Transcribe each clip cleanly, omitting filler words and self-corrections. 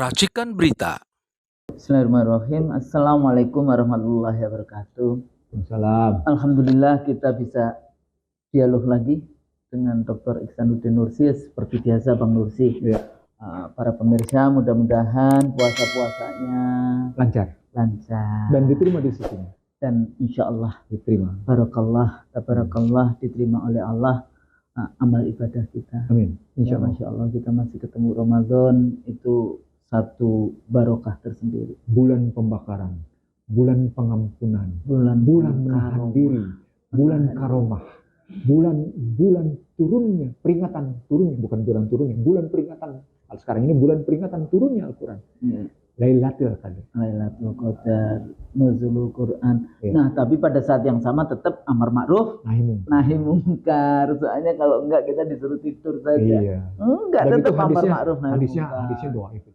Racikan Berita. Bismillahirrahmanirrahim. Assalamualaikum warahmatullahi wabarakatuh. Salam. Alhamdulillah kita bisa dialog lagi dengan Dr. Ihsanuddin Nursi seperti biasa Bang Nursi. Ya. Para pemirsa mudah-mudahan puasa-puasanya Lancar dan diterima di sisinya. Dan insya Allah Diterima. Tabarakallah diterima oleh Allah amal ibadah kita. Amin. Insya Allah. Masya Allah kita masih ketemu Ramadan, itu satu barokah tersendiri. Bulan pembakaran, bulan pengampunan, bulan menahan diri, bulan karomah, bulan turunnya, peringatan turunnya, bukan bulan turunnya, bulan peringatan. Sekarang ini bulan peringatan turunnya Al-Quran. Lailatul Qadar, nuzulul Quran. Ya. Nah, tapi pada saat yang sama tetap amar ma'ruf nahi mungkar. Soalnya kalau enggak kita disuruh tidur saja. Iya. Enggak, dan tetap amar ma'ruf nahi mungkar. Hadisnya doa itu.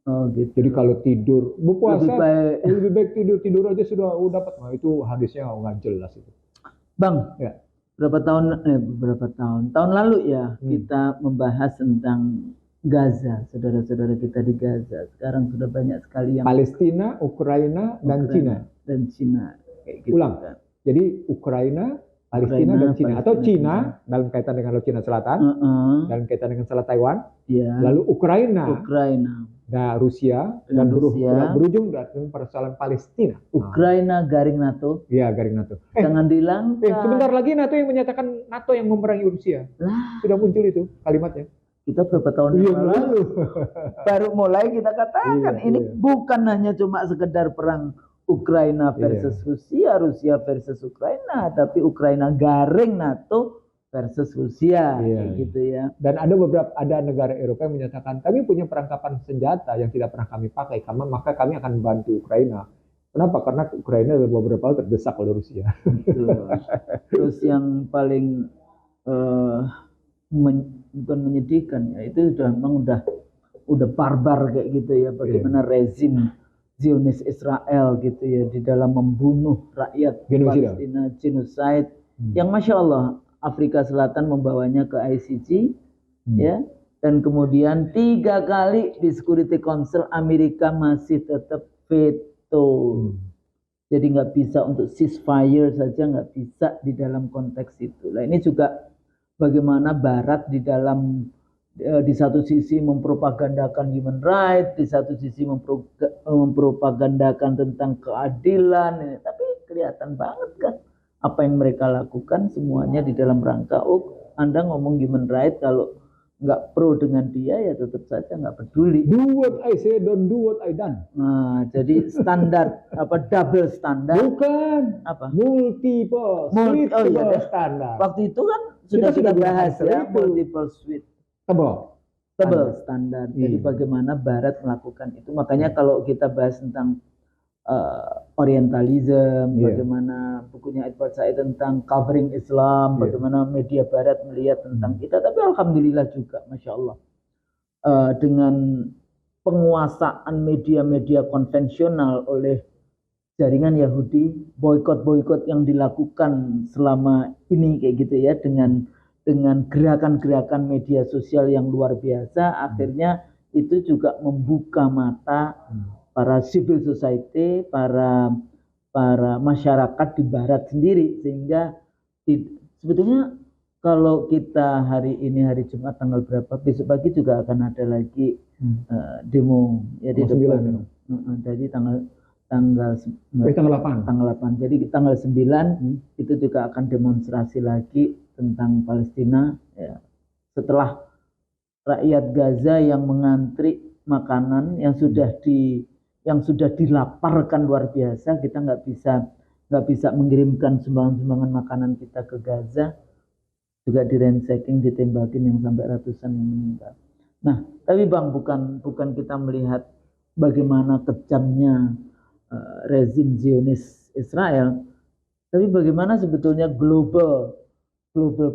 Oh gitu. Jadi kalau tidur berpuasa lebih baik tidur aja sudah dapat. Nah, itu hadisnya nggak jelas itu. Bang, ya. Berapa tahun lalu ya kita membahas tentang Gaza, saudara-saudara kita di Gaza. Sekarang sudah banyak sekali yang Palestina, Ukraina, dan Cina. Kayak gitu. Ulang. Kan. Jadi Ukraina, Palestina, dan Cina. Atau Cina dalam kaitan dengan Laut Cina Selatan, dalam kaitan dengan Selat Taiwan. Lalu Ukraina. Nah, Rusia dan berujung dengan persoalan Palestina. Ukraina garing NATO. Iya, garing NATO. Jangan dilanggar. Sebentar lagi NATO yang menyatakan NATO yang memerangi Rusia. Sudah muncul itu kalimatnya. Kita berapa tahun yang lalu baru mulai kita katakan ini bukan hanya cuma sekedar perang Ukraina versus Rusia versus Ukraina, tapi Ukraina garing NATO versus Rusia, gitu ya. Dan ada negara Eropa yang menyatakan kami punya perangkapan senjata yang tidak pernah kami pakai, maka kami akan membantu Ukraina. Kenapa? Karena Ukraina beberapa kali terdesak oleh Rusia. Betul. Terus yang paling bukan menyedihkan ya, itu udah barbar kayak gitu ya, bagaimana rezim Zionis Israel gitu ya di dalam membunuh rakyat Palestina, genocide yang Masya Allah Afrika Selatan membawanya ke ICC ya, dan kemudian 3 kali di Security Council Amerika masih tetap veto. Jadi nggak bisa untuk ceasefire saja, nggak bisa di dalam konteks itu. Nah ini juga bagaimana Barat di satu sisi mempropagandakan human rights, di satu sisi mempropagandakan tentang keadilan, tapi kelihatan banget kan apa yang mereka lakukan semuanya di dalam rangka Anda ngomong human rights, kalau nggak pro dengan dia ya tetap saja nggak peduli. Do what I say, don't do what I done. Nah, jadi standar double standar. Bukan. Apa? Multiple standar. Waktu itu kan sudah kita bahas ya, multiple sweet. Double standar. Jadi bagaimana Barat melakukan itu. Makanya kalau kita bahas tentang Orientalism, bagaimana bukunya Edward Said tentang covering Islam, bagaimana media Barat melihat tentang kita. Tapi alhamdulillah juga, Masya Allah, dengan penguasaan media-media konvensional oleh jaringan Yahudi, boikot yang dilakukan selama ini kayak gitu ya, dengan gerakan-gerakan media sosial yang luar biasa, akhirnya itu juga membuka mata para civil society, para masyarakat di Barat sendiri, sehingga sebetulnya kalau kita hari ini hari Jumat tanggal berapa, besok pagi juga akan ada lagi demo ya di depan. Jadi tanggal 8. Jadi tanggal 9 itu juga akan demonstrasi lagi tentang Palestina ya. Setelah rakyat Gaza yang mengantri makanan yang sudah dilaparkan luar biasa, kita nggak bisa mengirimkan sumbangan makanan kita ke Gaza, juga direnseking, ditembakin yang sampai ratusan yang meninggal. Nah, tapi Bang, bukan kita melihat bagaimana kejamnya rezim Zionis Israel, tapi bagaimana sebetulnya global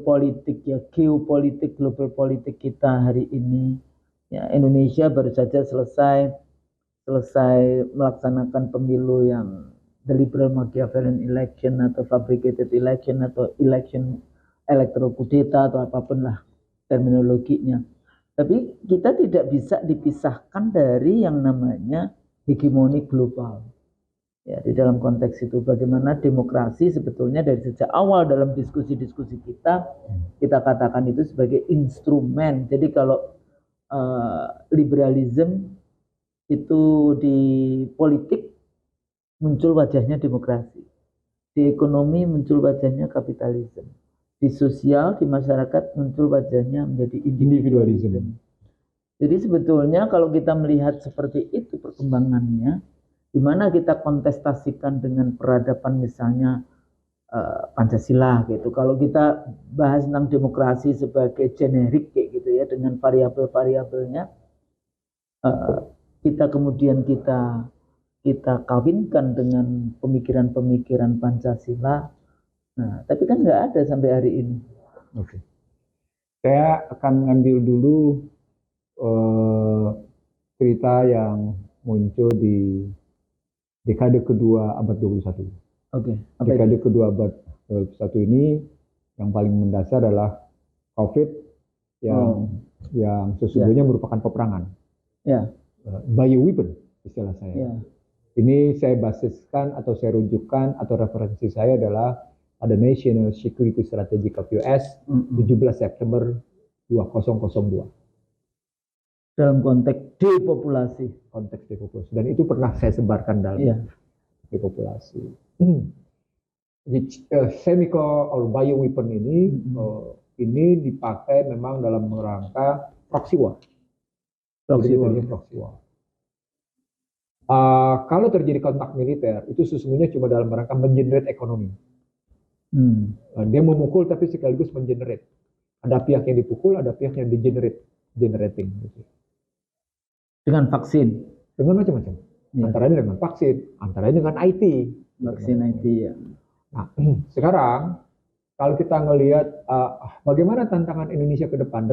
politik ya, geopolitik global politik kita hari ini ya. Indonesia baru saja selesai melaksanakan pemilu yang the liberal Machiavellian election atau fabricated election atau election electoral kudeta atau apapun lah terminologinya. Tapi kita tidak bisa dipisahkan dari yang namanya hegemoni global. Ya, di dalam konteks itu bagaimana demokrasi sebetulnya dari sejak awal dalam diskusi-diskusi kita katakan itu sebagai instrumen. Jadi kalau liberalisme itu di politik muncul wajahnya demokrasi, di ekonomi muncul wajahnya kapitalisme, di sosial, di masyarakat muncul wajahnya menjadi individualisme. Jadi sebetulnya kalau kita melihat seperti itu perkembangannya, di mana kita kontestasikan dengan peradaban misalnya Pancasila gitu. Kalau kita bahas tentang demokrasi sebagai generik kayak gitu ya dengan variabel-variabelnya, kita kemudian kita kawinkan dengan pemikiran-pemikiran Pancasila. Nah, tapi kan nggak ada sampai hari ini. Oke. Saya akan ngambil dulu cerita yang muncul di dekade kedua abad 21. Oke. Dekade kedua abad 21 ini yang paling mendasar adalah COVID yang sesungguhnya merupakan peperangan. Bioweapon istilah saya. Ini saya basiskan atau saya rujukan atau referensi saya adalah ada National Security Strategy of US 17 September 2002. Dalam konteks depopulasi. Dan itu pernah saya sebarkan dalam depopulasi. Chemical or bioweapon ini dipakai memang dalam rangka proxy war. Proxy war. Kalau terjadi kontak militer, itu sesungguhnya cuma dalam rangka mengenerate ekonomi. Dia memukul tapi sekaligus mengenerate. Ada pihak yang dipukul, ada pihak yang generating. Gitu. Dengan vaksin? Dengan macam-macam. Antaranya dengan vaksin, antaranya dengan IT. Vaksin IT ya. Nah, sekarang kalau kita ngelihat bagaimana tantangan Indonesia ke depan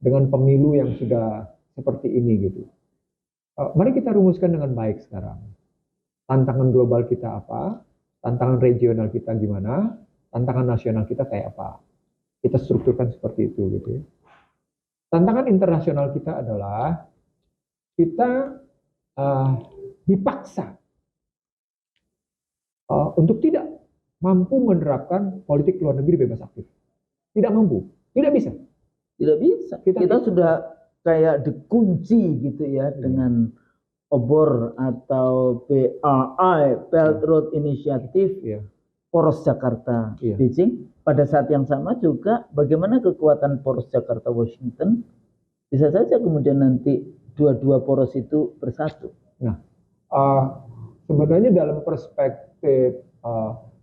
dengan pemilu yang sudah seperti ini gitu. Mari kita rumuskan dengan baik sekarang. Tantangan global kita apa? Tantangan regional kita gimana? Tantangan nasional kita kayak apa? Kita strukturkan seperti itu gitu ya. Tantangan internasional kita adalah kita dipaksa untuk tidak mampu menerapkan politik luar negeri bebas aktif. Tidak mampu, tidak bisa. Tidak bisa. Kita sudah kayak dikunci gitu ya dengan obor atau BRI, Belt Road Initiative, Poros Jakarta, Beijing. Pada saat yang sama juga bagaimana kekuatan Poros Jakarta Washington bisa saja kemudian nanti dua-dua poros itu bersatu. Nah, sebenarnya dalam perspektif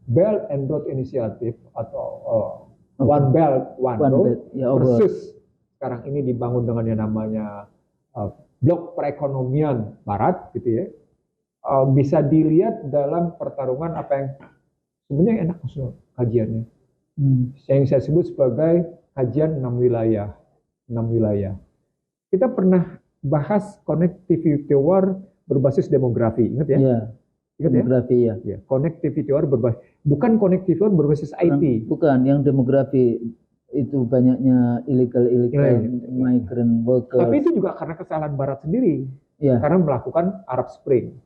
Belt and Road Initiative atau One Belt, One Road versus sekarang ini dibangun dengan yang namanya blok perekonomian Barat, gitu ya, bisa dilihat dalam pertarungan apa yang sebenarnya enak maksudnya kajiannya. Yang saya sebut sebagai kajian 6 wilayah. Kita pernah bahas connectivity war berbasis demografi, ingat ya? Ingat demografi ya? Connectivity war bukan connectivity war berbasis IT. Bukan, yang demografi itu banyaknya illegal migrant workers. Tapi itu juga karena kesalahan Barat sendiri. Karena melakukan Arab Spring.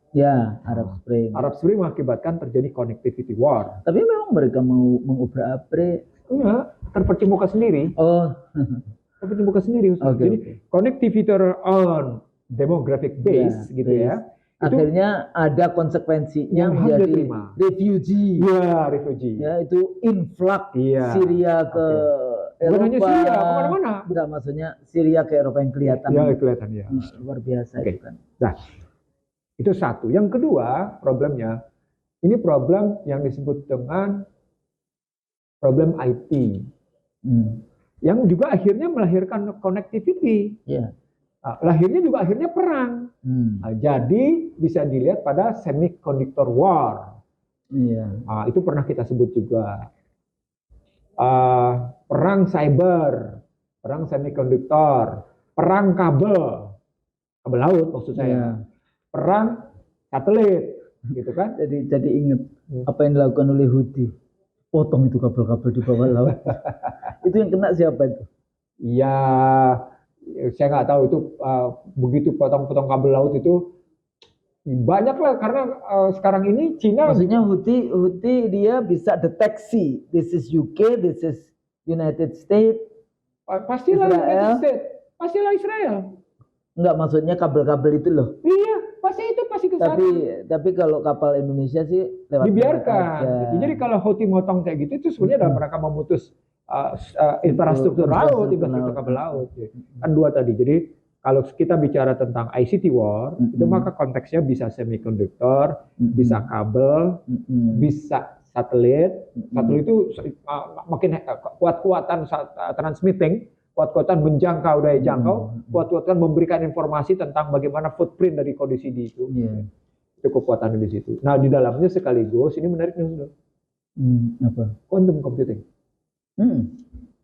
Arab Spring mengakibatkan terjadi connectivity war. Tapi memang mereka mau mengobrak-abrik. Enggak, terpercik muka sendiri. Terpercik muka sendiri. Jadi connectivity on demographic base gitu ya. Akhirnya ada konsekuensinya menjadi refugee. Refugee. Ya, itu influx Syria ke Eropa. Bukan hanya Syria, kemana-mana. Enggak, maksudnya Syria ke Eropa yang kelihatan. Kelihatan ya. Luar biasa itu kan. Nah, itu satu. Yang kedua problemnya, ini problem yang disebut dengan problem IT. Yang juga akhirnya melahirkan connectivity. Lahirnya juga akhirnya perang. Jadi bisa dilihat pada semiconductor war. Itu pernah kita sebut juga. Perang cyber, perang semikonduktor, perang kabel laut maksud saya, perang satelit, gitu kan? Jadi ingat apa yang dilakukan oleh Houthi, potong itu kabel-kabel di bawah laut. Itu yang kena siapa itu? Saya nggak tahu itu begitu potong-potong kabel laut itu banyak lah karena sekarang ini Cina Maksudnya Houthi dia bisa deteksi this is UK, this is United States, pastilah United Israel. States, pastilah Israel. Enggak, maksudnya kabel-kabel itu loh. Iya, pasti ke sana. Tapi kalau kapal Indonesia sih lewat dibiarkan. aja. Jadi kalau Houthi motong kayak gitu itu sebenarnya dalam rangka memutus infrastruktur laut, infrastruktur kabel laut. Kan dua tadi. Jadi kalau kita bicara tentang ICT war, itu maka konteksnya bisa semikonduktor, bisa kabel, bisa satelit. Satelit itu makin kuat-kuatan transmitting, kuat-kuatan menjangkau daya jangkau, kuat-kuatan memberikan informasi tentang bagaimana footprint dari kondisi di itu. Itu kekuatannya di situ. Nah, di dalamnya sekaligus ini menarik nih, apa? Quantum computing.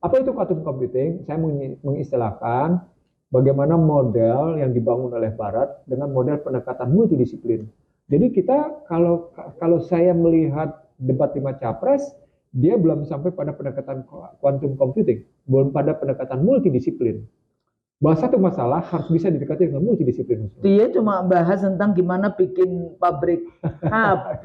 Apa itu quantum computing? Saya mengistilahkan bagaimana model yang dibangun oleh Barat dengan model pendekatan multidisiplin. Jadi kita kalau saya melihat debat 5 capres, dia belum sampai pada pendekatan quantum computing, belum pada pendekatan multidisiplin. Bahwa satu masalah harus bisa didekati dengan multidisiplin. Dia cuma bahas tentang gimana bikin pabrik HP.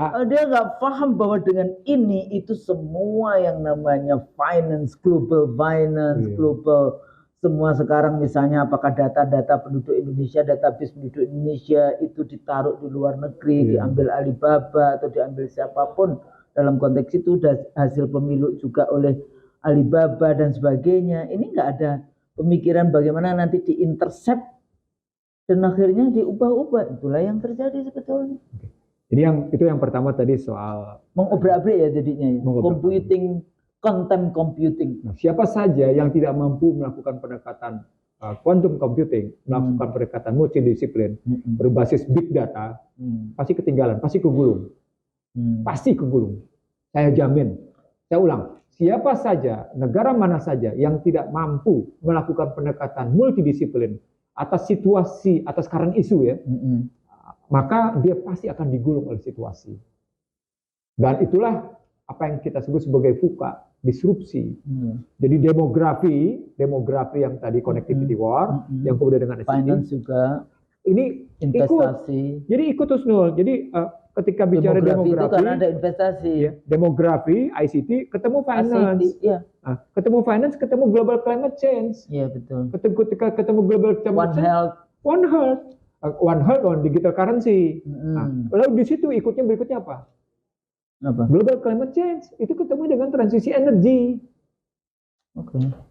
Dia nggak paham bahwa dengan ini itu semua yang namanya finance, global finance, global semua sekarang misalnya apakah data-data penduduk Indonesia, database penduduk Indonesia itu ditaruh di luar negeri, diambil Alibaba atau diambil siapapun dalam konteks itu hasil pemilu juga oleh Alibaba dan sebagainya. Ini nggak ada pemikiran bagaimana nanti diintercept dan akhirnya diubah-ubah. Itulah yang terjadi sebetulnya. Jadi itu yang pertama tadi soal mengobrak-abrik ya jadinya ya. Computing, content computing. Nah, siapa saja yang tidak mampu melakukan pendekatan quantum computing, melakukan pendekatan multidisiplin berbasis big data, pasti ketinggalan, pasti kegulung. Pasti kegulung. Saya jamin. Saya ulang. Siapa saja, negara mana saja yang tidak mampu melakukan pendekatan multidisiplin atas situasi, atas current isu ya, maka dia pasti akan digulung oleh situasi. Dan itulah apa yang kita sebut sebagai VUCA, disrupsi. Jadi demografi yang tadi connectivity war, yang kemudian dengan finance juga, ini investasi. Jadi ikut terus Nul. Jadi ketika bicara demografi itu karena ada investasi. Ya, demografi, ICT, ketemu finance. Nah, ketemu finance, ketemu global climate change. Iya betul. Ketika ketemu global climate change, One Health on digital currency. Nah, lalu di situ berikutnya apa? Global climate change itu ketemu dengan transisi energi.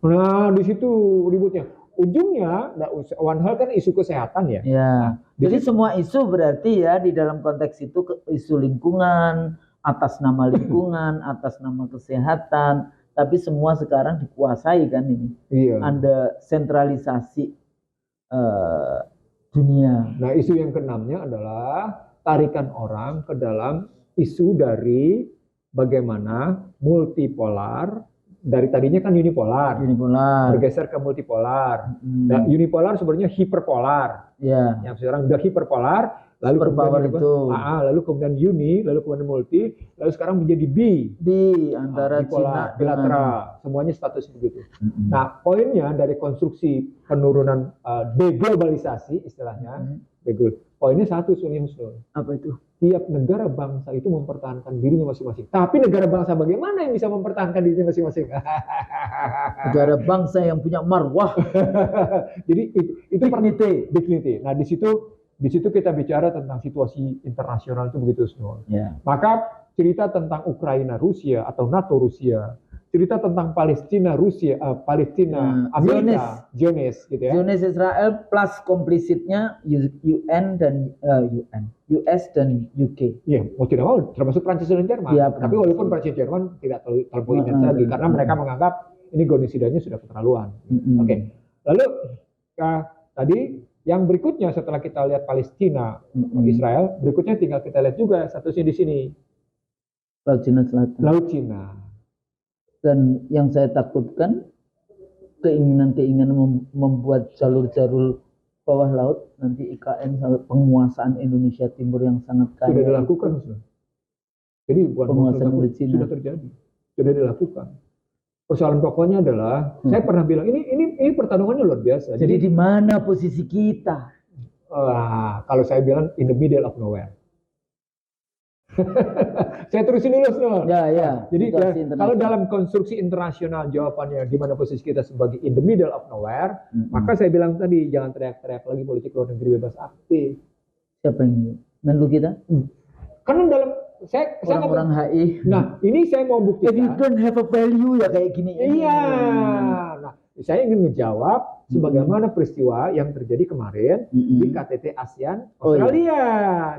Nah, di situ ributnya. Ujungnya, One Health kan isu kesehatan ya. Nah, jadi semua isu berarti ya di dalam konteks itu isu lingkungan, atas nama lingkungan, atas nama kesehatan, tapi semua sekarang dikuasai kan ini. Ada sentralisasi dunia. Nah, isu yang keenamnya adalah tarikan orang ke dalam isu dari bagaimana multipolar, dari tadinya kan unipolar, bergeser ke multipolar. Nah, unipolar sebenarnya hiperpolar. Yang sekarang udah hiperpolar, lalu kemudian uni, lalu kemudian multi, lalu sekarang menjadi bi antara Cina bilateral. Semuanya status begitu. Nah, poinnya dari konstruksi penurunan deglobalisasi istilahnya, poinnya satu Husnul. Apa itu? Tiap negara bangsa itu mempertahankan dirinya masing-masing. Tapi negara bangsa bagaimana yang bisa mempertahankan dirinya masing-masing? Negara bangsa yang punya marwah. Jadi itu dignity. Nah, di situ kita bicara tentang situasi internasional itu begitu semua. Maka cerita tentang Ukraina Rusia atau NATO Rusia, cerita tentang Palestina Rusia, Palestina Amerika, Zionis gitu ya. Zionis Israel plus komplisitnya UN dan US dan UK. Iya, mau tidak mau termasuk Prancis dan Jerman. Tapi walaupun Prancis dan Jerman tidak terlalu intens lagi karena mereka menganggap ini genosidanya sudah keterlaluan. Oke. Lalu tadi yang berikutnya setelah kita lihat Palestina, Israel, berikutnya tinggal kita lihat juga statusnya di sini. Laut Cina Selatan. Laut Cina. Dan yang saya takutkan keinginan membuat jalur-jalur bawah laut nanti IKN penguasaan Indonesia Timur yang sangat kaya sudah dilakukan. Jadi penguasaan Cina sudah terjadi, sudah dilakukan. persoalan pokoknya adalah saya pernah bilang ini pertarungannya luar biasa. Jadi di mana posisi kita? Kalau saya bilang in the middle of nowhere. Saya terusin dulu, Snor. Ya. Jadi kalau dalam konstruksi internasional jawabannya di mana posisi kita sebagai in the middle of nowhere, maka saya bilang tadi jangan teriak-teriak lagi politik luar negeri bebas aktif. Siapa yang menlu kita? Karena dalam orang HI. Nah, ini saya mau buktikan. If you don't have a value ya kayak gini. Iya. Nah, saya ingin menjawab sebagaimana peristiwa yang terjadi kemarin di KTT ASEAN Australia.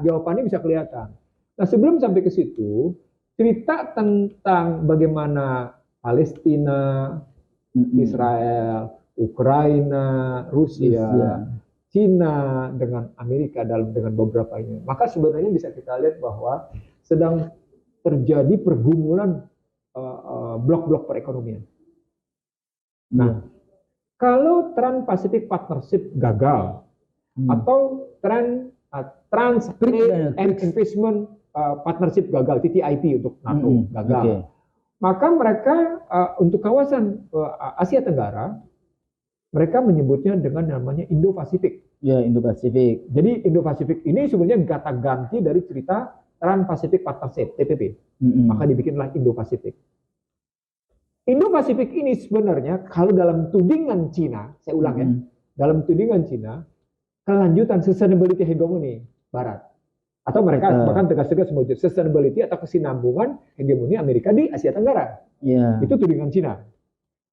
Jawabannya bisa kelihatan. Nah, sebelum sampai ke situ, cerita tentang bagaimana Palestina, Israel, Ukraina, Rusia, Cina dengan Amerika dengan beberapa ini. Maka sebenarnya bisa kita lihat bahwa sedang terjadi pergumulan blok-blok perekonomian. Nah, kalau Trans-Pacific Partnership gagal atau Trans-Trade and Investment Partnership gagal, TTIP untuk NATO gagal, maka mereka untuk kawasan Asia Tenggara mereka menyebutnya dengan namanya Indo-Pasifik. Ya, Indo-Pasifik. Jadi Indo-Pasifik ini sebenarnya kata ganti dari cerita Trans-Pacific Partnership (TPP). Maka dibikinlah Indo-Pasifik. Indo-Pasifik ini sebenarnya kalau dalam tudingan Cina, saya ulang ya, dalam tudingan Cina, kelanjutan sustainability hegemoni Barat. Atau mereka bahkan tegas-tegas menyebut sustainability atau kesinambungan hegemoni Amerika di Asia Tenggara. Ya. Itu tudingan Cina.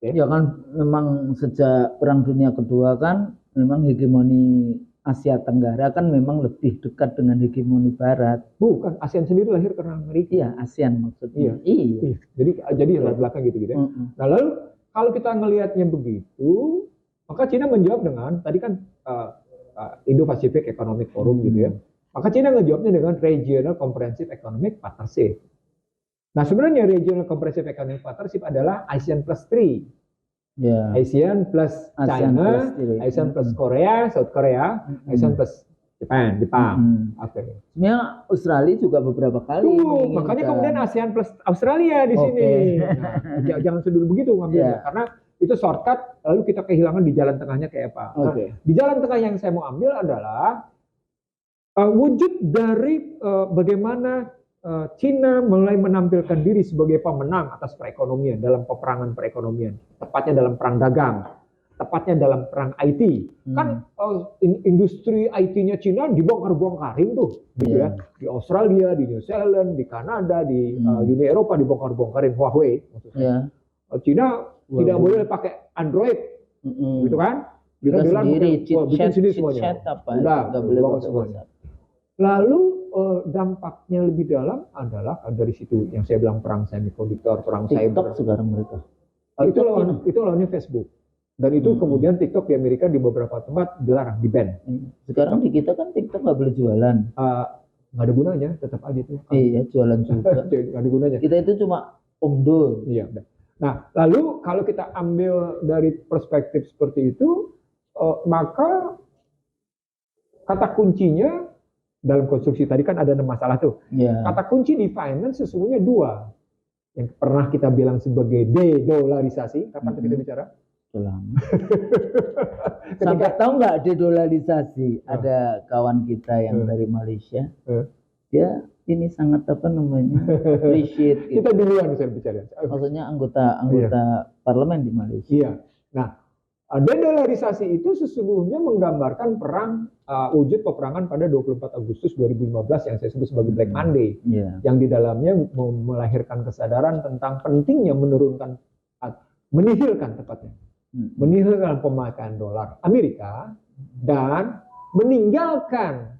Ya kan memang sejak Perang Dunia Kedua kan memang hegemoni Asia Tenggara kan memang lebih dekat dengan hegemoni Barat. Bukan, ASEAN sendiri lahir karena Amerika. Iya, ASEAN maksudnya. Iya. Jadi latar belakang gitu ya. Nah, lalu kalau kita ngelihatnya begitu, maka Cina menjawab dengan tadi kan Indo-Pacific Economic Forum gitu ya. Maka Cina ngejawabnya dengan Regional Comprehensive Economic Partnership. Nah, sebenarnya Regional Comprehensive Economic Partnership adalah ASEAN plus 3. Yeah. ASEAN plus China, ASEAN plus Korea, South Korea, ASEAN plus Jepang. Oke. Sebenarnya Australia juga beberapa kali. Makanya kemudian ASEAN plus Australia di sini. Nah, jangan sedul begitu ngambilnya, karena itu shortcut. Lalu kita kehilangan di jalan tengahnya kayak apa? Nah, di jalan tengah yang saya mau ambil adalah wujud dari bagaimana Cina mulai menampilkan diri sebagai pemenang atas perekonomian dalam peperangan perekonomian, tepatnya dalam perang dagang, tepatnya dalam perang IT. Kan industri IT-nya Cina dibongkar-bongkarin tuh, gitu ya. Di Australia, di New Zealand, di Kanada, di Uni Eropa dibongkar-bongkarin Huawei. Cina tidak boleh pakai Android, gitu kan? Kita sendiri, bikin sendiri semuanya. Nggak boleh semuanya. Lalu dampaknya lebih dalam adalah dari situ yang saya bilang perang semikonduktor, perang cyber. Sekarang mereka. Itu lawannya Facebook. Dan itu kemudian TikTok di Amerika di beberapa tempat dilarang, di-ban. Sekarang di kita kan TikTok nggak boleh jualan. Nggak ada gunanya, tetap aja itu. Iya, jualan juga. Nggak ada gunanya. Kita itu cuma omdo. Iya. Nah, lalu kalau kita ambil dari perspektif seperti itu, maka kata kuncinya dalam konstruksi tadi kan ada 6 masalah tuh. Kata kunci di finance sesungguhnya 2. Yang pernah kita bilang sebagai de-dolarisasi. Kapan kita bicara? Sampai tahu nggak de-dolarisasi? Ada kawan kita yang dari Malaysia. Dia ini sangat appreciate. Gitu. Kita duluan saya bicara. Maksudnya anggota parlemen di Malaysia. Iya. Nah, de-dolarisasi itu sesungguhnya menggambarkan perang wujud peperangan pada 24 Agustus 2015 yang saya sebut sebagai Black Monday, yang di dalamnya melahirkan kesadaran tentang pentingnya menihilkan pemakaian dolar Amerika dan meninggalkan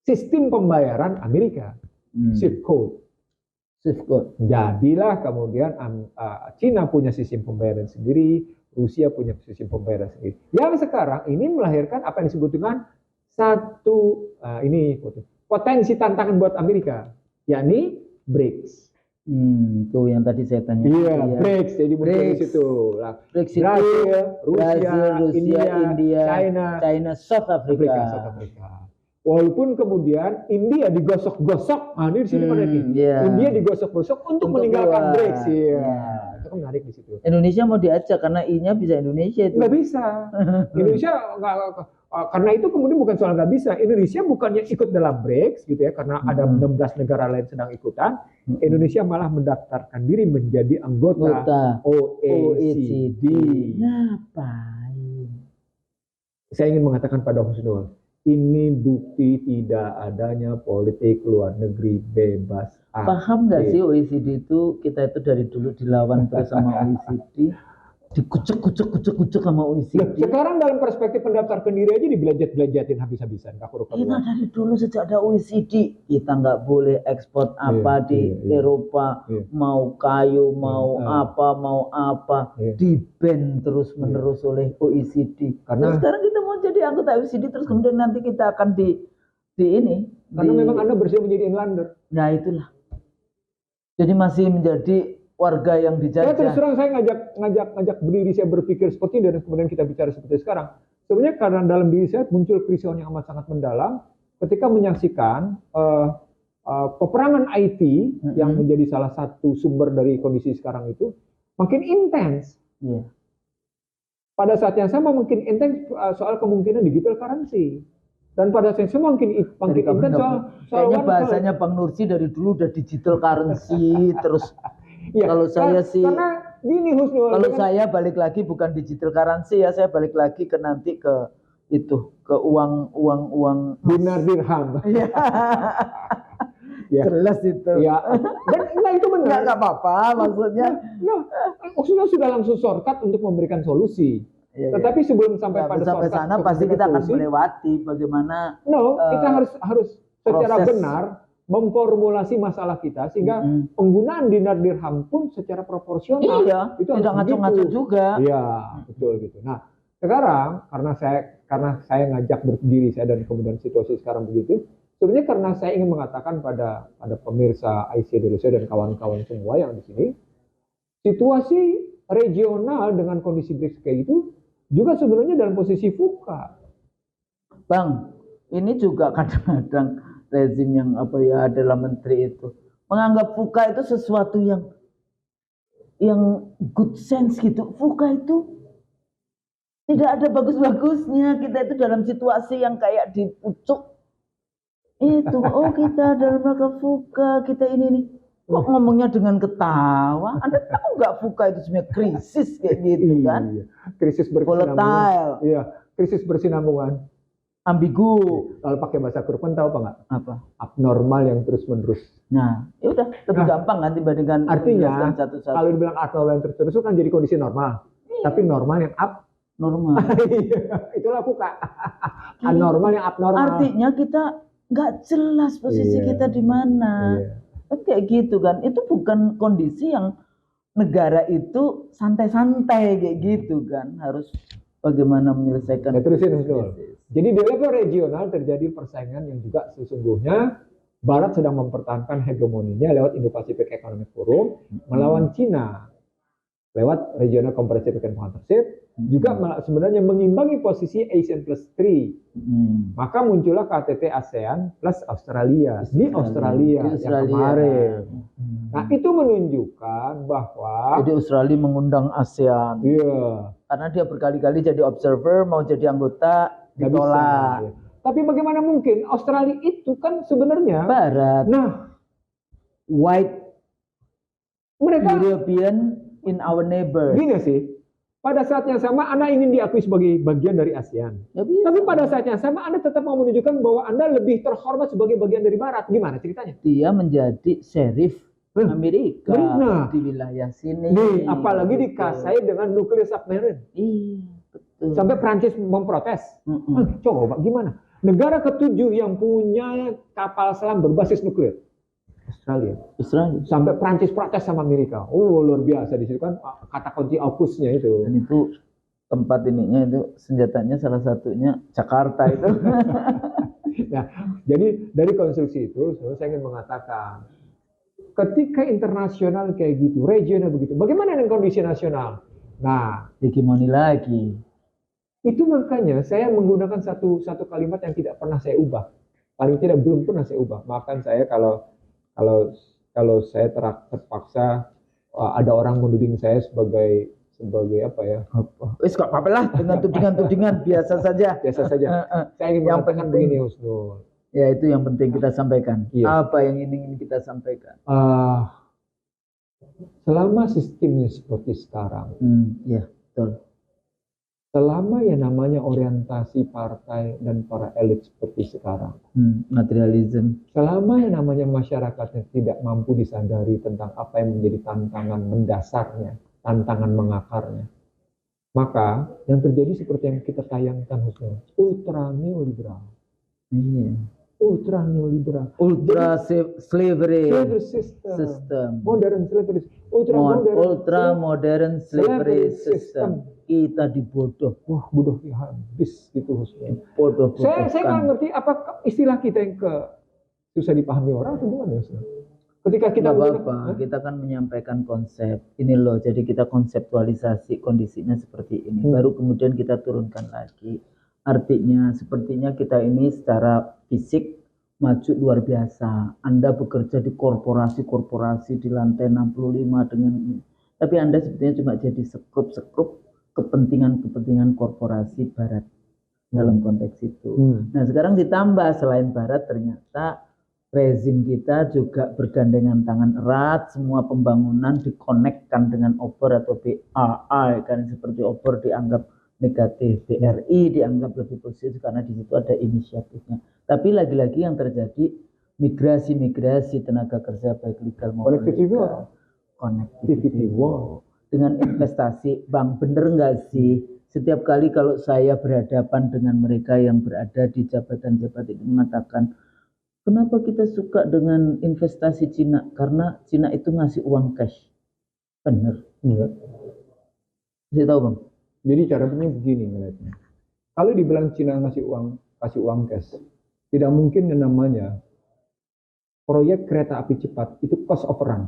sistem pembayaran Amerika, Swift Code. Jadilah kemudian Cina punya sistem pembayaran sendiri, Rusia punya sistem pembayaran sendiri. Yang sekarang ini melahirkan apa yang disebut dengan potensi tantangan buat Amerika, yakni BRICS. Itu yang tadi saya tanya. Iya, BRICS. Jadi BRICS itu. BRICS itu Rusia, India, China, South Africa. Walaupun kemudian India digosok-gosok, ini di sini mana nih? India digosok-gosok untuk meninggalkan BRICS. kan menarik di situ. Indonesia mau diajak karena I-nya bisa Indonesia itu. Nggak bisa. Indonesia karena itu kemudian bukan soal nggak bisa. Indonesia bukannya ikut dalam BRICS gitu ya, karena ada 16 negara lain sedang ikutan. Indonesia malah mendaftarkan diri menjadi anggota OECD. Ngapain? Saya ingin mengatakan pada Husnul, ini bukti tidak adanya politik luar negeri bebas. Paham nggak sih OECD itu, kita itu dari dulu dilawan terus sama OECD, dikucek sama OECD. Sekarang dalam perspektif pendaftar diri aja dibelajat-belajatin habis-habisan. Kita dari dulu sejak ada OECD, kita nggak boleh ekspor apa di Eropa, mau kayu, mau apa, di-ban terus-menerus oleh OECD. Karena sekarang kita mau jadi anggota OECD, terus kemudian nanti kita akan di ini. Karena memang Anda bersedia menjadi inlander. Nah itulah. Jadi masih menjadi warga yang dijajah. Saya terus terang saya ngajak berdiri saya berpikir seperti ini, dan kemudian kita bicara seperti sekarang. Sebenarnya karena dalam diri saya muncul kerisauan yang amat sangat mendalam ketika menyaksikan peperangan IT yang menjadi salah satu sumber dari kondisi sekarang itu makin intens. Pada saat yang sama makin intens soal kemungkinan digital currency. Dan pada saat yang sama makin intens soal kayaknya bahasanya Bang Nursi dari dulu udah digital currency terus. Ya, kalau saya sih, karena gini Husnul, kalau saya balik lagi bukan digital currency ya, saya balik lagi ke nanti ke itu, ke uang dinar dirham. Ya. Jelas itu. Ya. Dan itu benar. Nggak apa-apa maksudnya. Maksudnya sudah langsung shortcut untuk memberikan solusi. Tetapi sebelum sampai pada sampai sana pasti kita akan melewati bagaimana. Kita harus secara benar memformulasi masalah kita sehingga penggunaan dinar dirham pun secara proporsional itu tidak ngaco-ngaco juga. Iya, betul gitu. Nah, sekarang karena saya ngajak berdiri saya dan kemudian situasi sekarang begitu, sebenarnya karena saya ingin mengatakan pada pemirsa IC Indonesia dan kawan-kawan semua yang di sini, situasi regional dengan kondisi BRICS kayak gitu juga sebenarnya dalam posisi VUCA. Bang, ini juga kadang-kadang rezim yang adalah menteri itu menganggap VUCA itu sesuatu yang good sense gitu. VUCA itu tidak ada bagus-bagusnya. Kita itu dalam situasi yang kayak dipucuk itu. Kita dalam rangka VUCA, kita ini. Kok ngomongnya dengan ketawa? Anda tahu nggak VUCA itu sebenarnya krisis kayak gitu kan? Krisis berkesinambungan. Iya, krisis bersinambungan. Ambigu. Kalau pakai bahasa Kurban tahu apa nggak? Apa? Abnormal yang terus-menerus. Nah, ya udah lebih gampang kan dibandingkan. Artinya kalau dibilang abnormal yang terus-menerus kan jadi kondisi normal. Tapi normal yang abnormal. Itulah VUCA. Anormal yang abnormal. Artinya kita nggak jelas posisi kita di mana. Kayak gitu kan, itu bukan kondisi yang negara itu santai-santai kayak gitu kan, harus bagaimana menyelesaikan. Terusin. Jadi di level regional terjadi persaingan yang juga sesungguhnya Barat sedang mempertahankan hegemoninya lewat Indo-Pacific Economic Forum melawan Cina lewat Regional Comprehensive Economic Partnership, juga sebenarnya mengimbangi posisi ASEAN Plus 3. Maka muncullah KTT ASEAN plus Australia di Australia yang kemarin. Nah, itu menunjukkan bahwa jadi Australia mengundang ASEAN. Iya. Karena dia berkali-kali jadi observer, mau jadi anggota ditolak. Tapi bagaimana mungkin Australia itu kan sebenarnya Barat. Nah, white mereka European in our neighbor. Gini sih, pada saat yang sama Anda ingin diakui sebagai bagian dari ASEAN. Tapi pada saat yang sama Anda tetap mau menunjukkan bahwa Anda lebih terhormat sebagai bagian dari Barat. Gimana ceritanya? Dia menjadi sheriff Amerika di wilayah sini. Nih, apalagi dikasai dengan nuklir submarine. Iya, betul. Sampai Prancis memprotes. Coba gimana? Negara ketujuh yang punya kapal selam berbasis nuklir. Australia. Sampai Prancis protes sama Amerika. Luar biasa di situ kan kata kunci AUKUS-nya itu. Dan itu tempat ininya itu senjatanya salah satunya Jakarta itu. Nah, jadi dari konstruksi itu saya ingin mengatakan ketika internasional kayak gitu, regional begitu, bagaimana dengan kondisi nasional? Nah, hegemoni lagi. Itu makanya saya menggunakan satu kalimat yang tidak pernah saya ubah. Paling tidak belum pernah saya ubah. Maafkan saya kalau saya terpaksa ada orang menuding saya sebagai apa ya? Wis gak apa-apa lah dengan tudingan-tudingan biasa saja. Biasa saja. Saya ingin Yang mengatakan penting- begini, Husnul. Ya itu yang penting kita sampaikan. Iya. Apa yang ingin kita sampaikan? Selama sistemnya seperti sekarang, Ya betul. selama yang namanya orientasi partai dan para elit seperti sekarang, Materialism. selama yang namanya masyarakatnya tidak mampu disadari tentang apa yang menjadi tantangan mendasarnya, tantangan mengakarnya, maka yang terjadi seperti yang kita tayangkan, Husnul, ultra neoliberal. Iya. Ultra neoliberal. Ultra slavery Slavery system. Modern slavery. ultra modern slavery system. Kita dibodoh. Wah, bodoh habis gitu, Husnul. Bodoh-bodohkan. Saya nggak ngerti apa istilah kita yang susah dipahami orang atau gimana, Husnul? Ketika kita Nggak apa-apa, kita kan menyampaikan konsep. Ini loh, jadi kita konseptualisasi kondisinya seperti ini. Baru kemudian kita turunkan lagi. Artinya, sepertinya kita ini secara fisik maju luar biasa. Anda bekerja di korporasi-korporasi di lantai 65 dengan ini. Tapi Anda sebetulnya cuma jadi sekrup-sekrup kepentingan-kepentingan korporasi Barat dalam konteks itu. Nah, sekarang ditambah selain Barat ternyata rezim kita juga bergandengan tangan erat, semua pembangunan dikonekkan dengan obor atau BAA, kan seperti obor dianggap negatif, BRI dianggap lebih positif karena di situ ada inisiatifnya. Tapi lagi-lagi yang terjadi migrasi tenaga kerja baik legal maupun ilegal. Connectivity. Wow. Dengan investasi, Bang, bener nggak sih? Setiap kali kalau saya berhadapan dengan mereka yang berada di jabatan-jabatan itu mengatakan, kenapa kita suka dengan investasi Cina? Karena Cina itu ngasih uang cash. Bener. Enggak. Saya tahu, Bang. Jadi caranya begini ngeliatnya. Kalau dibilang Cina kasih uang cash, tidak mungkin yang namanya proyek kereta api cepat itu cost of run.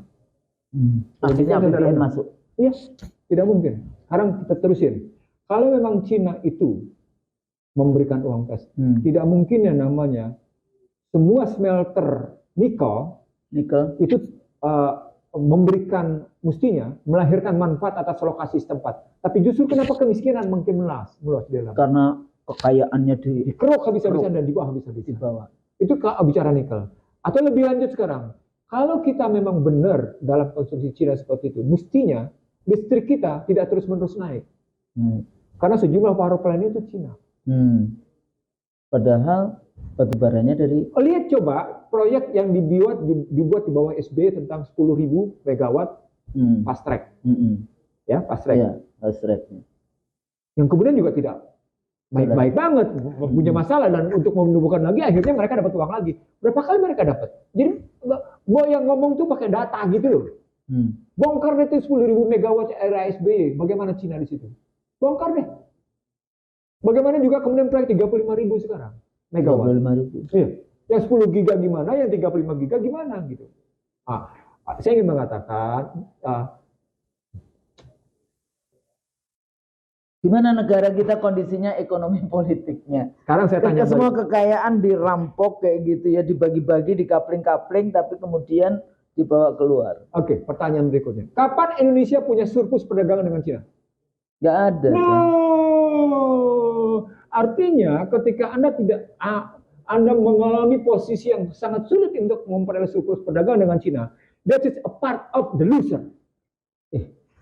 Artinya APBN masuk. Yes, tidak mungkin. Sekarang kita terusin. Kalau memang Cina itu memberikan uang cash, tidak mungkin yang namanya semua smelter nikel itu memberikan, mestinya melahirkan manfaat atas lokasi setempat. Tapi justru kenapa kemiskinan makin meluas di dalam? Karena kekayaannya dikeruk habis-habisan dan di bawah habis-habisan. Di bawah. Itu bicara nikel. Atau lebih lanjut sekarang, kalau kita memang benar dalam konsumsi Cina seperti itu, mestinya listrik kita tidak terus-menerus naik. Karena sejumlah power plant itu Cina. Padahal batubaranya dari... Lihat coba proyek yang dibuat di bawah SBY tentang 10.000 megawatt fast track. Ya, fast track. Ya, fast track. Yang kemudian juga tidak baik-baik banget, punya masalah, dan untuk menumbuhkan lagi akhirnya mereka dapat uang lagi. Berapa kali mereka dapat? Jadi yang ngomong tuh pakai data gitu loh. Bongkar deh 10.000 megawatt era SBY, bagaimana Cina di situ? Bongkar deh. Bagaimana juga kemudian proyek 35.000 sekarang megawatt. 35.000. Iya. Yang 10 giga gimana, yang 35 giga gimana gitu. Saya ingin mengatakan gimana negara kita kondisinya ekonomi politiknya? Sekarang saya tanya semua kekayaan dirampok kayak gitu ya, dibagi-bagi, dikapling-kapling, tapi kemudian dibawa keluar. Oke, pertanyaan berikutnya. Kapan Indonesia punya surplus perdagangan dengan Cina? Nggak ada. No. Kan? Artinya ketika Anda mengalami posisi yang sangat sulit untuk memperoleh surplus perdagangan dengan Cina, that is a part of the loser.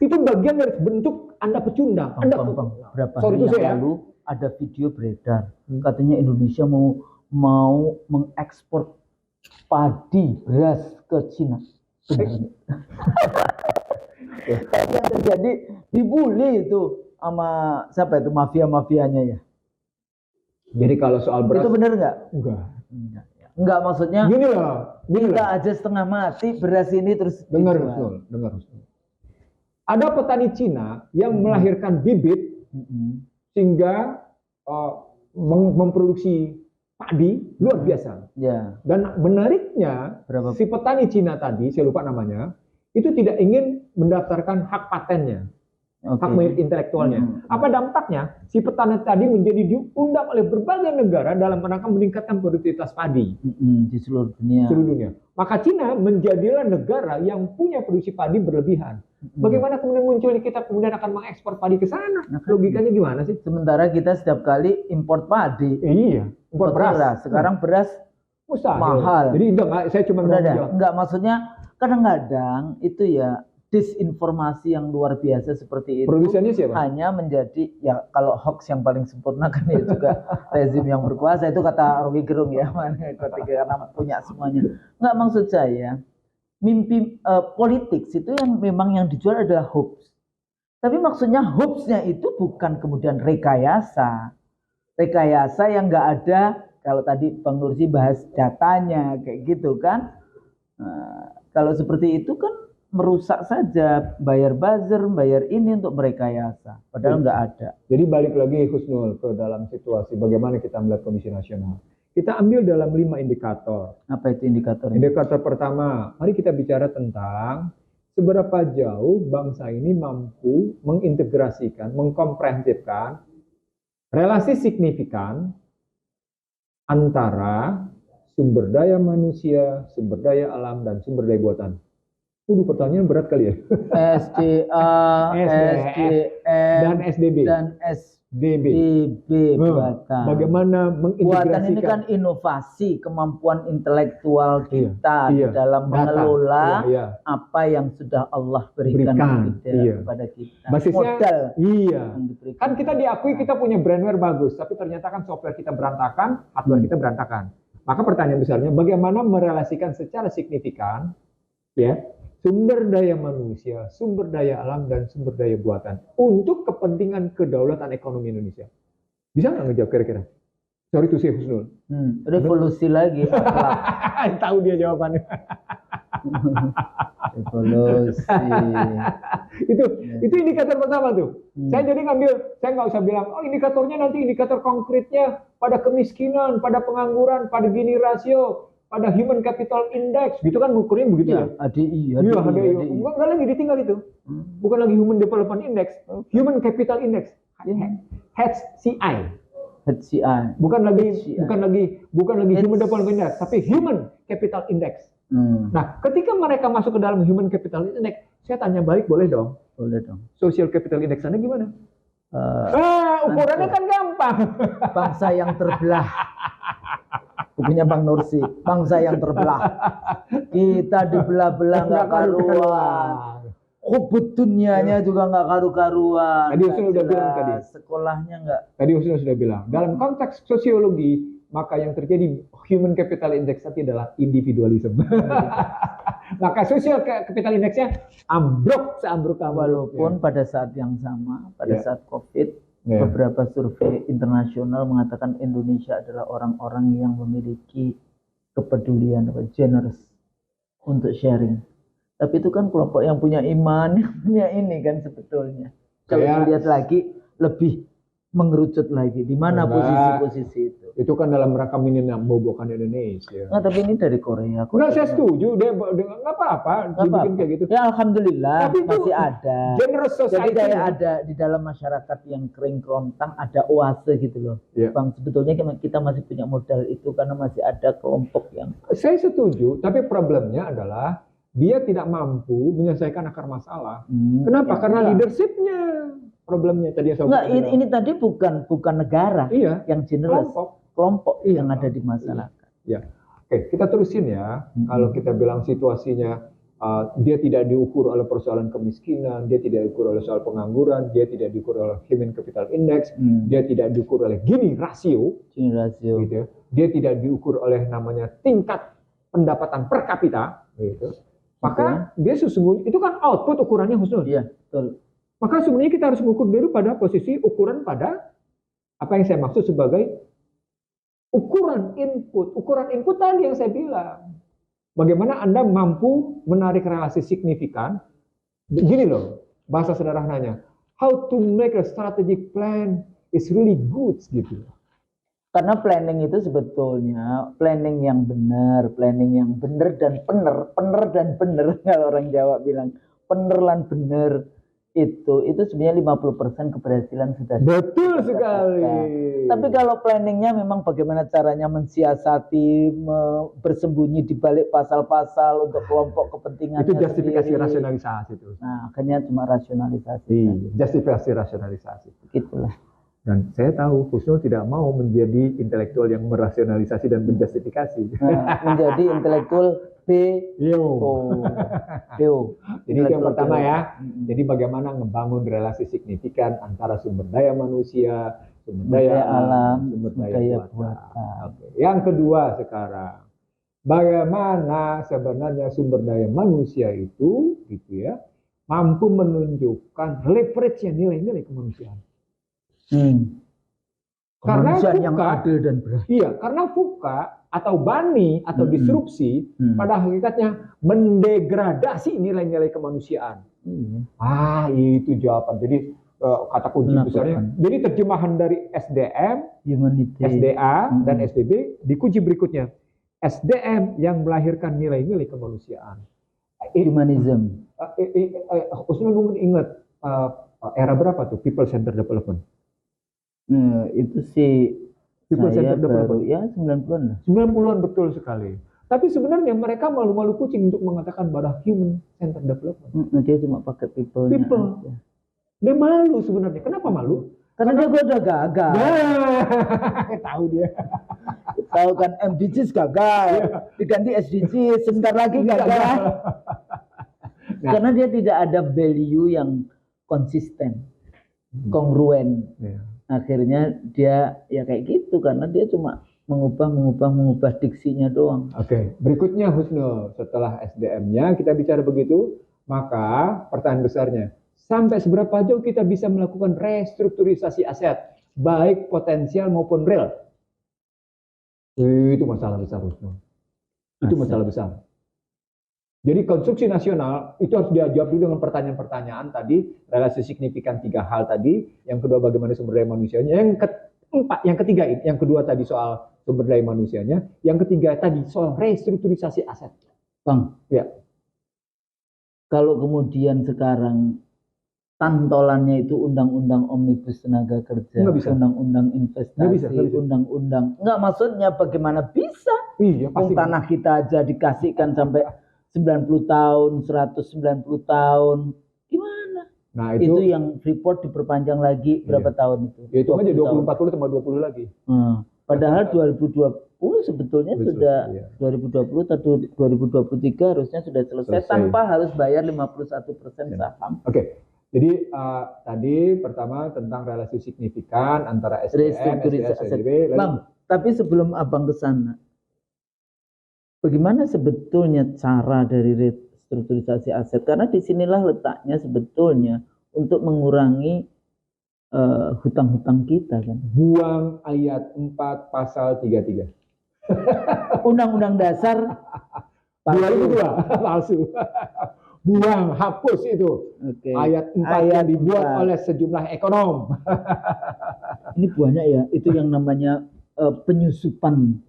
Itu bagian dari bentuk Anda pecundang. Berapa hari yang lalu ada video beredar, katanya Indonesia mau mengekspor padi, beras ke Cina. Yang terjadi dibully itu sama siapa itu, mafia-mafianya ya. Jadi kalau soal beras itu benar nggak? Enggak, maksudnya gini lah. Kita aja setengah mati beras ini terus dengar. Ada petani Cina yang melahirkan bibit sehingga memproduksi padi luar biasa. Ya. Dan menariknya, si petani Cina tadi, saya lupa namanya, itu tidak ingin mendaftarkan hak patennya, hak milik intelektualnya. Apa dampaknya? Si petani tadi menjadi diundang oleh berbagai negara dalam rangka meningkatkan produktivitas padi di seluruh dunia. Maka Cina menjadilah negara yang punya produksi padi berlebihan. Bagaimana kemudian muncul kita kemudian akan mengekspor padi ke sana? Logikanya gimana sih? Sementara kita setiap kali import padi. Iya, import beras. Sekarang beras mahal. Jadi saya cuma enggak, maksudnya kadang-kadang itu ya disinformasi yang luar biasa seperti itu. Produsennya siapa? Hanya menjadi, ya kalau hoax yang paling sempurna kan ya juga rezim yang berkuasa, itu kata Rocky Gerung ya, karena punya semuanya. Enggak, maksud saya mimpi politik itu yang memang yang dijual adalah hoax. Tapi maksudnya hoaxnya itu bukan kemudian rekayasa yang enggak ada. Kalau tadi Bang Nursi bahas datanya kayak gitu kan. Nah, kalau seperti itu kan merusak saja, bayar buzzer, bayar ini untuk merekayasa, padahal nggak ada. Jadi balik lagi Husnul ke dalam situasi bagaimana kita melihat kondisi nasional. Kita ambil dalam 5 indikator. Apa itu indikator? Indikator pertama, mari kita bicara tentang seberapa jauh bangsa ini mampu mengintegrasikan, mengkomprehensifkan relasi signifikan antara sumber daya manusia, sumber daya alam, dan sumber daya buatan. Pertanyaan berat kali ya. SDA, SDM, dan SDB. Buatan. Bagaimana mengintegrasikan. Buatan ini kan inovasi, kemampuan intelektual kita dalam mengelola apa yang sudah Allah berikan kepada kita. Basisnya, modal. Kan kita diakui kita punya brandware bagus, tapi ternyata kan software kita berantakan, hardware kita berantakan. Maka pertanyaan besarnya, bagaimana merelasikan secara signifikan sumber daya manusia, sumber daya alam, dan sumber daya buatan untuk kepentingan kedaulatan ekonomi Indonesia. Bisa nggak ngejawab kira-kira? Sorry to say Husnul. Revolusi lagi. Tahu dia jawabannya. Revolusi. itu indikator pertama tuh. Saya jadi saya nggak usah bilang, indikatornya nanti indikator konkretnya pada kemiskinan, pada pengangguran, pada Gini rasio, pada Human Capital Index, gitu kan ngukurnya begitu ya? HDI. Enggak lagi ditinggal itu. Bukan lagi Human Development Index, Human Capital Index, HCI. Bukan lagi Human Development Index, tapi Human Capital Index. Nah, ketika mereka masuk ke dalam Human Capital Index, saya tanya balik, boleh dong? Boleh dong. Social Capital Index sana gimana? Ukurannya kan gampang. Bangsa yang terbelah. Bukunya Bang Nursi, bangsa yang terbelah. Kita dibelah-belah nggak karuan. Hubud dunianya juga nggak karu-karuan. Tadi Usul sudah bilang tadi. Sekolahnya nggak. Tadi Usul sudah bilang. Dalam konteks sosiologi, maka yang terjadi Human Capital Index tadi adalah individualisme. Maka Social Capital Index-nya ambruk seambruk-ambruk. Walaupun pada saat yang sama, pada saat COVID, beberapa survei internasional mengatakan Indonesia adalah orang-orang yang memiliki kepedulian, generous untuk sharing. Tapi itu kan kelompok yang punya iman, yang punya ini kan sebetulnya. Kalau dilihat lagi, lebih mengerucut lagi. Di mana posisi-posisi itu? Itu kan dalam rangka membobokan Indonesia. Nah, tapi ini dari Korea. Saya setuju. Nggak apa-apa dibikin kayak gitu. Ya Alhamdulillah, tapi masih ada. Generous society. Jadi kayak ada di dalam masyarakat yang kering kerontang, ada oase gitu loh. Bang, sebetulnya kita masih punya modal itu karena masih ada kelompok yang. Saya setuju, tapi problemnya adalah dia tidak mampu menyelesaikan akar masalah. Kenapa? Karena leadershipnya problemnya tadi ini tadi bukan negara yang generous. Kelompok yang ada di masyarakat. Oke, kita terusin ya. Kalau kita bilang situasinya dia tidak diukur oleh persoalan kemiskinan, dia tidak diukur oleh soal pengangguran, dia tidak diukur oleh Human Capital Index, dia tidak diukur oleh Gini rasio, gitu ya. Dia tidak diukur oleh namanya tingkat pendapatan per kapita, gitu. Maka dia sesungguhnya itu kan output ukurannya Husnul. Iya, betul. Maka sebenarnya kita harus mengukur dulu pada posisi ukuran pada apa yang saya maksud sebagai ukuran input. Ukuran input tadi yang saya bilang. Bagaimana Anda mampu menarik relasi signifikan. Gini loh, bahasa sederhananya. How to make a strategic plan is really good gitu. Karena planning itu sebetulnya planning yang benar dan bener kalau orang Jawa bilang bener lan bener. itu sebenarnya 50% keberhasilan sudah. Betul sekali. Tapi kalau planningnya memang bagaimana caranya mensiasati, bersembunyi di balik pasal-pasal untuk kelompok kepentingan. Itu justifikasi rasionalisasi itu. Nah, akhirnya cuma rasionalisasi. Justifikasi rasionalisasi. Begitulah. Dan saya tahu Husnul tidak mau menjadi intelektual yang merasionalisasi dan menjustifikasi. Menjadi intelektual BO. Jadi itu yang pertama ya. Jadi bagaimana membangun relasi signifikan antara sumber daya manusia, sumber daya alam, sumber daya buatan. Oke. Yang kedua sekarang, bagaimana sebenarnya sumber daya manusia itu, gitu ya, mampu menunjukkan leverage-nya, nilai-nilai kemanusiaan. Kemanusiaan yang adil dan beradil. Iya, karena VUCA atau BANI atau disrupsi pada hakikatnya mendegradasi nilai-nilai kemanusiaan. Itu jawaban. Jadi kata kunci besarnya. Jadi terjemahan dari SDM, SDA dan SDB di kunci berikutnya. SDM yang melahirkan nilai-nilai kemanusiaan. Humanism. Usnul mungkin ingat era berapa tuh People Centered Development? Itu sih saya baru ya 90-an lah. 90-an betul sekali. Tapi sebenarnya mereka malu-malu kucing untuk mengatakan bahwa human centered development. Dia cuma pakai people. Dia malu sebenarnya. Kenapa malu? Karena dia udah gagal. Tahu dia. Tahu kan MDGs gagal. Diganti SDGs, sebentar lagi gagal. Karena dia tidak ada value yang konsisten, kongruen. Akhirnya dia ya kayak gitu karena dia cuma mengubah diksinya doang. Oke, berikutnya Husnul, setelah SDM-nya kita bicara begitu, maka pertanyaan besarnya, sampai seberapa jauh kita bisa melakukan restrukturisasi aset, baik potensial maupun real? Itu masalah besar Husnul. Itu masalah besar. Jadi konstruksi nasional itu harus dijawab dulu dengan pertanyaan-pertanyaan tadi, relasi signifikan 3 hal tadi, yang kedua bagaimana sumber daya manusianya, yang kedua tadi soal sumber daya manusianya, yang ketiga tadi soal restrukturisasi aset. Bang, ya. Kalau kemudian sekarang tantolannya itu undang-undang omnibus tenaga kerja, undang-undang investasi, undang-undang, enggak maksudnya bagaimana bisa? Iya, pasti. Tanah kita aja dikasihkan sampai 90 tahun, 190 tahun. Gimana? Nah, itu yang Freeport diperpanjang lagi berapa tahun itu? Ya, itu aja 2040 tambah 20 lagi. Padahal 2020 sebetulnya sudah 2020 atau 2023 harusnya sudah selesai tanpa harus bayar 51% saham. Oke. Jadi tadi pertama tentang relasi signifikan antara SDM, SDB. Bang, tapi sebelum Abang ke sana, bagaimana sebetulnya cara dari restrukturisasi aset? Karena disinilah letaknya sebetulnya untuk mengurangi hutang-hutang kita kan. Buang ayat 4 pasal 33. Undang-undang dasar 2002 palsu. Buang, hapus itu. Ayat 4 yang dibuat oleh sejumlah ekonom. Ini banyak ya, itu yang namanya penyusupan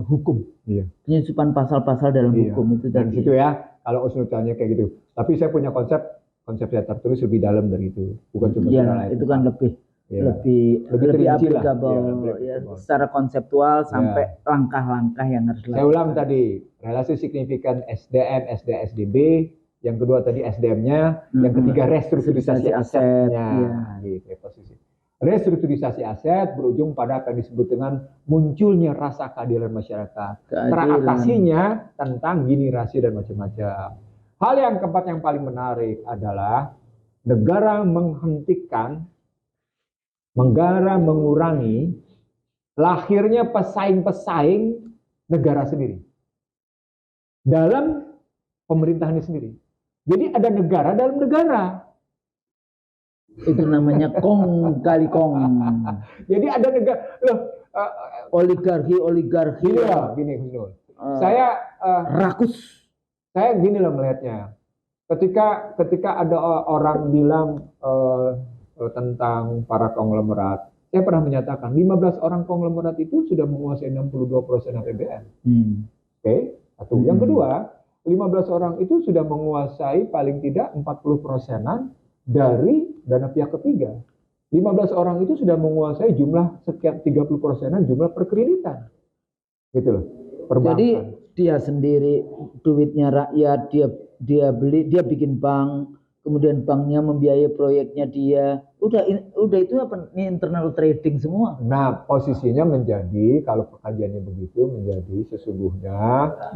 hukum. Penyusupan pasal-pasal dalam hukum itu dan situ ya, kalau Usnul tanya kayak gitu. Tapi saya punya konsep saya tertulis lebih dalam dari itu. Bukan cuma itu kan lebih applicable secara konseptual sampai langkah-langkah yang harus dilakukan. Saya ulang tadi, relasi signifikan SDM, SDB, yang kedua tadi SDM-nya, yang ketiga restrukturisasi asetnya. Gitu, posisi. Restrukturisasi aset berujung pada apa yang disebut dengan munculnya rasa keadilan masyarakat. Teratasinya tentang generasi dan macam-macam. Hal yang keempat yang paling menarik adalah negara mengurangi lahirnya pesaing-pesaing negara sendiri dalam pemerintahannya sendiri. Jadi ada negara dalam negara. Itu namanya kong kali kong. Jadi ada negara oligarki. Iya, gini Husnul. Saya rakus. Saya gini loh melihatnya. Ketika ada orang bilang tentang para konglomerat, saya pernah menyatakan 15 orang konglomerat itu sudah menguasai 62% APBN. Oke, satu. Yang kedua, 15 orang itu sudah menguasai paling tidak 40%-an dari dana pihak ketiga. 15 orang itu sudah menguasai jumlah sekian 30%-an jumlah perkreditan. Gitu loh. Perbankan. Jadi dia sendiri duitnya rakyat, dia beli, dia bikin bank, kemudian banknya membiayai proyeknya dia. Udah itu apa? Ini internal trading semua. Nah, posisinya menjadi kalau pekajiannya begitu menjadi sesungguhnya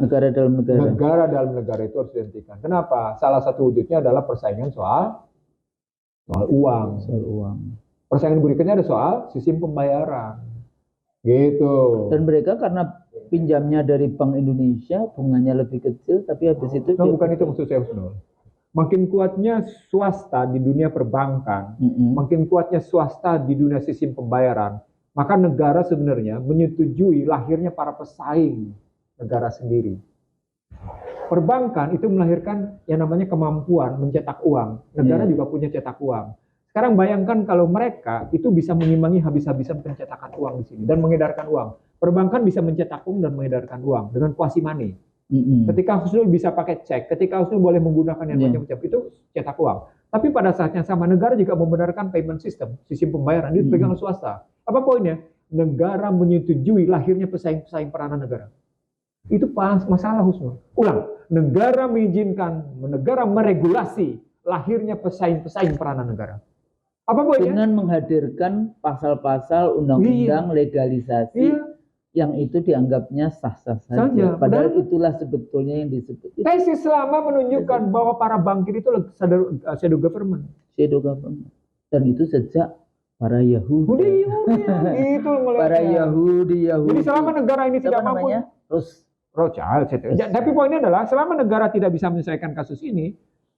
negara dalam negara. Negara dalam negara itu harus dihentikan. Kenapa? Salah satu wujudnya adalah persaingan soal uang. Soal uang. Persaingan berikutnya ada soal sistem pembayaran. Gitu. Dan mereka karena pinjamnya dari Bank Indonesia bunganya lebih kecil, tapi habis itu bukan itu maksud saya, Husnul. Makin kuatnya swasta di dunia perbankan, makin kuatnya swasta di dunia sistem pembayaran, maka negara sebenarnya menyetujui lahirnya para pesaing negara sendiri. Perbankan itu melahirkan yang namanya kemampuan mencetak uang. Negara juga punya cetak uang. Sekarang bayangkan kalau mereka itu bisa mengimbangi habis-habisan pencetakan uang di sini dan mengedarkan uang. Perbankan bisa mencetak uang dan mengedarkan uang dengan quasi money. Ketika Husnul bisa pakai cek, ketika Husnul boleh menggunakan yang macam-macam, itu cetak uang. Tapi pada saat yang sama negara juga membenarkan payment system, sistem pembayaran itu dipegang swasta. Apa poinnya? Negara menyetujui lahirnya pesaing-pesaing peranan negara. Itu masalah, Husnul. Ulang, negara mengizinkan, negara meregulasi lahirnya pesaing-pesaing peranan negara. Apa poinnya? Dengan menghadirkan pasal-pasal undang-undang legalisasi. Yang itu dianggapnya sah-sah saja. Padahal itulah sebetulnya yang disebut. Tesis selama menunjukkan bahwa para bankir itu shadow government. Shadow government. Dan itu sejak para Yahudi. Gitu para Yahudi. Jadi selama negara ini tidak mampu. Rothschild. Tapi poinnya adalah selama negara tidak bisa menyelesaikan kasus ini,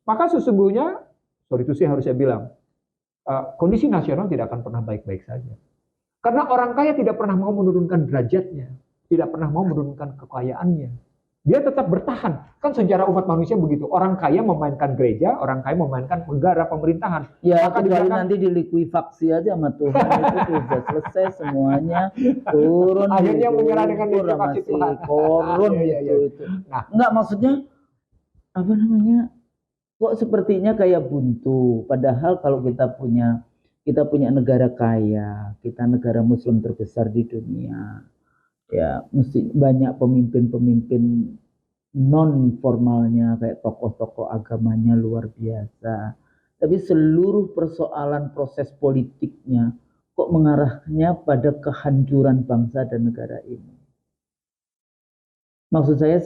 maka sesungguhnya, itu sih harus saya bilang, kondisi nasional tidak akan pernah baik-baik saja. Karena orang kaya tidak pernah mau menurunkan derajatnya, tidak pernah mau menurunkan kekayaannya. Dia tetap bertahan. Kan sejarah umat manusia begitu. Orang kaya memainkan gereja, orang kaya memainkan negara, pemerintahan. Ya, kecuali nanti dilikuifaksi aja sama Tuhan, itu sudah selesai semuanya. Turun. Akhirnya menyerah dengan likuifaksi Tuhan. Korun itu. Nah, enggak, maksudnya, apa namanya, kok sepertinya kayak buntu. Padahal kalau kita punya negara kaya, kita negara Muslim terbesar di dunia, ya mesti banyak pemimpin-pemimpin non formalnya kayak tokoh-tokoh agamanya luar biasa. Tapi seluruh persoalan proses politiknya kok mengarahnya pada kehancuran bangsa dan negara ini. Maksud saya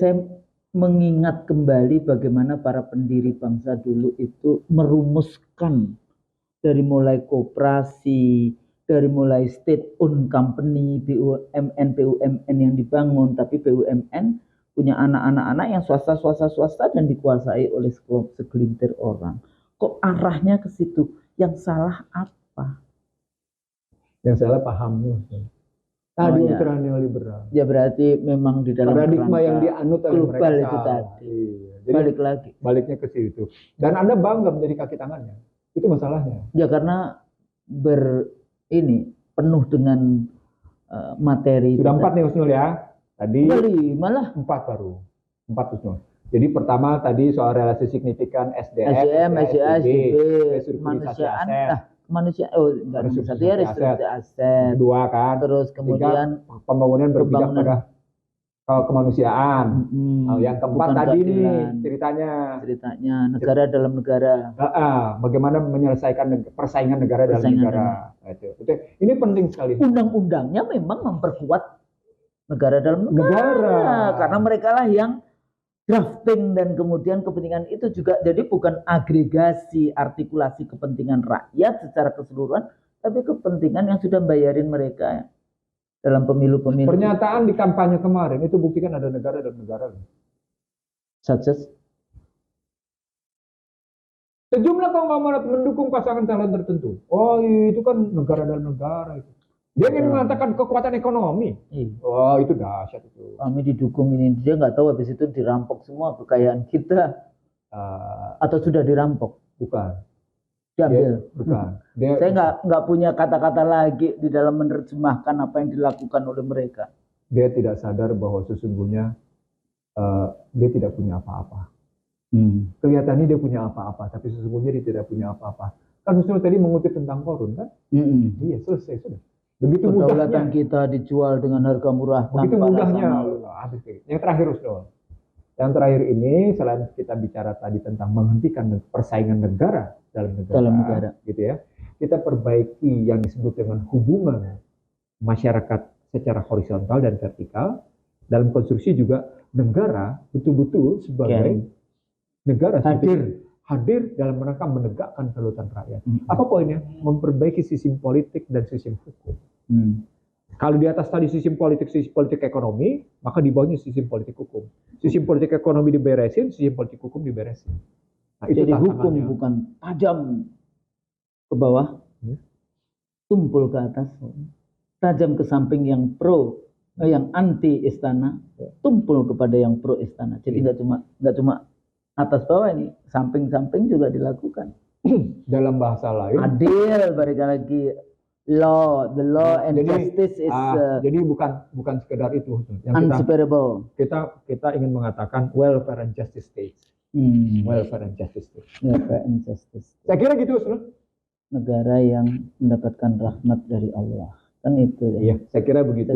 mengingat kembali bagaimana para pendiri bangsa dulu itu merumuskan dari mulai koperasi, dari mulai state owned company, BUMN yang dibangun, tapi BUMN punya anak-anak yang swasta dan dikuasai oleh segelintir orang. Kok arahnya ke situ? Yang salah apa? Yang salah pahamnya. Tadi ultra neoliberal. Ya berarti memang di dalam paradigma yang dianut oleh global mereka itu tadi. Jadi balik lagi. Baliknya ke situ. Dan Anda bangga menjadi kaki tangannya. Itu masalahnya. Ya karena penuh dengan materi. Sudah 4 nih Husnul ya. Tadi 5 lah. 4 baru. 4 Husnul. Jadi pertama tadi soal relasi signifikan SDM, SDB, kemanusiaan. Satu ya restrukturisasi aset. Kedua kan. Terus kemudian pembangunan berpijak pada kemanusiaan. Yang keempat tadi nih ceritanya negara dalam negara. Bagaimana menyelesaikan persaingan negara dalam negara. Ini penting sekali. Undang-undangnya memang memperkuat negara dalam negara. Karena mereka lah yang drafting dan kemudian kepentingan itu juga jadi bukan agregasi artikulasi kepentingan rakyat secara keseluruhan, tapi kepentingan yang sudah bayarin mereka dalam pemilu-pemilu. Pernyataan di kampanye kemarin itu buktikan ada negara dan negara. Such as sejumlah konglomerat mendukung pasangan calon tertentu. Oh, itu kan negara dalam negara itu. Dia ingin mengatakan kekuatan ekonomi. Oh, itu dahsyat itu. Kami didukung ini. Dia nggak tahu habis itu dirampok semua kekayaan kita. Atau sudah dirampok? Bukan. Diambil. Bukan. Saya nggak punya kata-kata lagi di dalam menerjemahkan apa yang dilakukan oleh mereka. Dia tidak sadar bahwa sesungguhnya dia tidak punya apa-apa. Kelihatannya dia punya apa-apa, tapi sesungguhnya dia tidak punya apa-apa. Kan Husnul tadi mengutip tentang Korun kan? Iya, selesai sudah. Begitu mudahnya kita dijual dengan harga murah. Begitu mudahnya. Yang terakhir Husnul. Yang terakhir ini selain kita bicara tadi tentang menghentikan persaingan negara dalam negara, gitu ya. Kita perbaiki yang disebut dengan hubungan masyarakat secara horizontal dan vertikal. Dalam konstruksi juga negara betul-betul sebagai negara hadir dalam rangka menegakkan kedaulatan rakyat. Apa poinnya? Memperbaiki sistem politik dan sistem hukum. Kalau di atas tadi sistem politik ekonomi, maka di bawahnya sistem politik hukum. Sistem politik ekonomi diberesin, sistem politik hukum diberesin. Nah, itu jadi hukum bukan tajam ke bawah, tumpul ke atas, tajam ke samping yang yang anti istana, tumpul kepada yang pro istana. Jadi nggak cuma atas bawah ini, samping-samping juga dilakukan. Dalam bahasa lain, adil, balik lagi the law and justice is jadi bukan sekedar itu yang unseparable. Kita ingin mengatakan welfare and justice state. Welfare and justice state. Welfare and justice. Saya kira gitu, Ustaz. Negara yang mendapatkan rahmat dari Allah. Kan itu ya. Iya, saya kira begitu.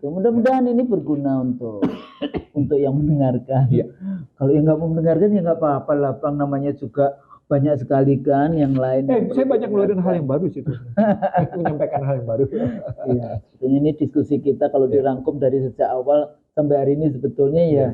Mudah-mudahan ini berguna untuk yang mendengarkan. Iya. Kalau yang nggak mau mendengarkan ya nggak apa-apa lah, Bang, namanya juga banyak sekali kan yang lain. Saya banyak ngeluarin hal yang baru sih, menyampaikan hal yang baru. Iya, ini diskusi kita kalau dirangkum dari sejak awal sampai hari ini sebetulnya ya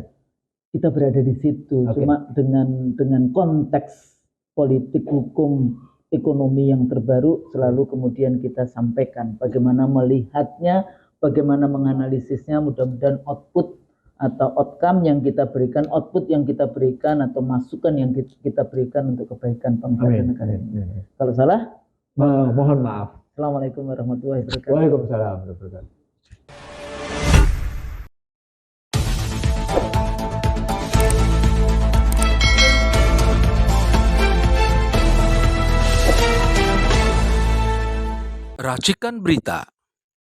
kita berada di situ. Cuma dengan konteks politik, hukum, ekonomi yang terbaru selalu kemudian kita sampaikan bagaimana melihatnya, bagaimana menganalisisnya. Mudah-mudahan output atau outcome yang kita berikan, output yang kita berikan atau masukan yang kita berikan untuk kebaikan bangsa dan negara ini. Kalau salah, mohon maaf. Assalamualaikum warahmatullahi wabarakatuh. Waalaikumsalam warahmatullahi wabarakatuh. Racikan Berita